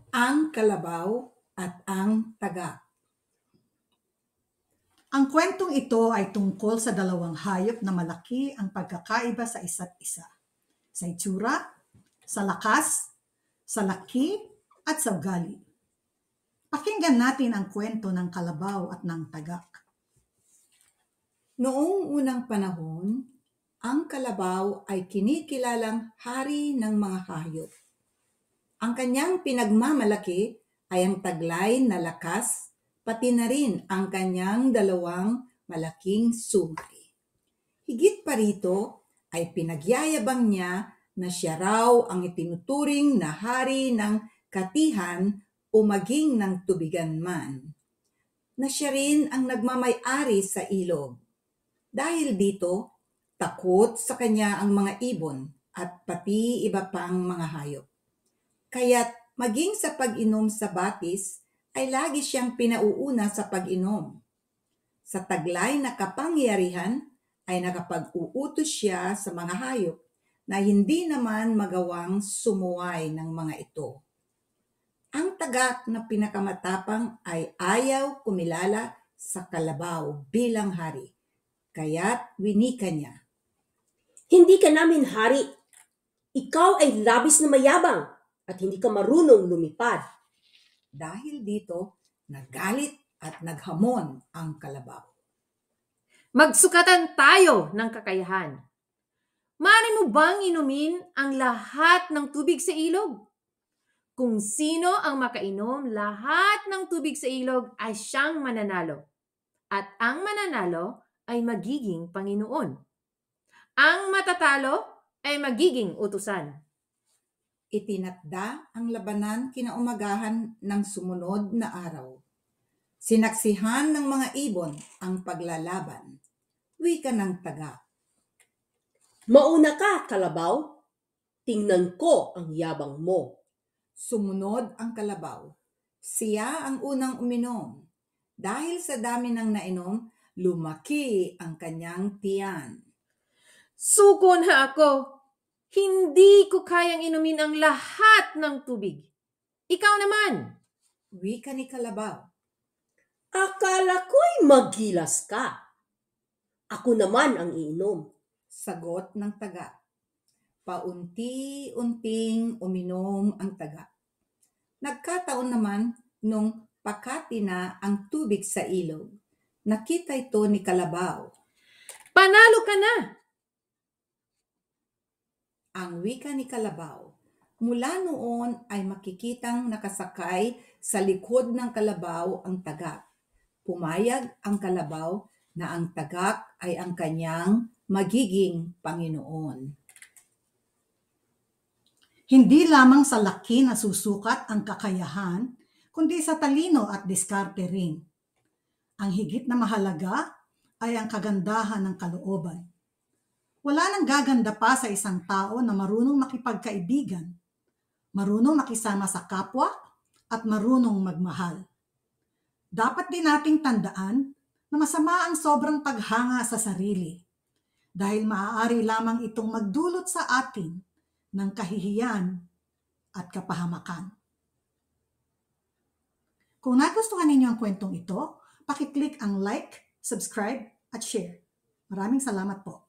Ang kalabaw at ang taga. Ang kwentong ito ay tungkol sa dalawang hayop na malaki ang pagkakaiba sa isa't isa. Sa itsura, sa lakas, sa laki, at sa ugali. Pakinggan natin ang kwento ng kalabaw at ng tagak. Noong unang panahon, ang kalabaw ay kinikilalang hari ng mga hayop. Ang kanyang pinagmamalaki ay ang taglay na lakas, pati na rin ang kanyang dalawang malaking sungay. Higit pa rito ay pinagyayabang niya na siya raw ang itinuturing na hari ng katihan o maging ng tubigan man. Na siya rin ang nagmamay-ari sa ilog. Dahil dito, takot sa kanya ang mga ibon at pati iba pang mga hayop. Kaya't maging sa pag-inom sa batis ay lagi siyang pinauuna sa pag-inom. Sa taglay na kapangyarihan ay nakapag-uutos siya sa mga hayop na hindi naman magawang sumuway ng mga ito. Ang tagak na pinakamatapang ay ayaw kumilala sa kalabaw bilang hari, kaya't winika niya. Hindi ka namin hari. Ikaw ay labis na mayabang at hindi ka marunong lumipad. Dahil dito, nagalit at naghamon ang kalabaw. Magsukatan tayo ng kakayahan. Maaari mo bang inumin ang lahat ng tubig sa ilog? Kung sino ang makainom lahat ng tubig sa ilog ay siyang mananalo. At ang mananalo ay magiging Panginoon. Ang matatalo ay magiging utusan. Itinakda ang labanan kinaumagahan ng sumunod na araw. Sinaksihan ng mga ibon ang paglalaban. Wika ng taga. Mauna ka, kalabaw. Tingnan ko ang yabang mo. Sumunod ang kalabaw. Siya ang unang uminom. Dahil sa dami ng nainom, lumaki ang kanyang tiyan. Suko na ako. Hindi ko kayang inumin ang lahat ng tubig. Ikaw naman. Wika ni kalabaw. Akala ko'y magilas ka. Ako naman ang iinom. Sagot ng taga. Paunti-unting uminom ang taga. Nagkataon naman nung pakati na ang tubig sa ilog. Nakita ito ni kalabaw. Panalo ka na. Ang wika ni kalabaw. Mula noon ay makikitang nakasakay sa likod ng kalabaw ang tagak. Pumayag ang kalabaw na ang tagak ay ang kanyang magiging Panginoon. Hindi lamang sa laki na susukat ang kakayahan, kundi sa talino at diskarte rin. Ang higit na mahalaga ay ang kagandahan ng kalooban. Wala nang gaganda pa sa isang tao na marunong makipagkaibigan, marunong makisama sa kapwa, at marunong magmahal. Dapat din nating tandaan na masama ang sobrang paghanga sa sarili dahil maaari lamang itong magdulot sa atin ng kahihiyan at kapahamakan. Kung nagustuhan ninyo ang kwentong ito, pakiclick ang like, subscribe, at share. Maraming salamat po.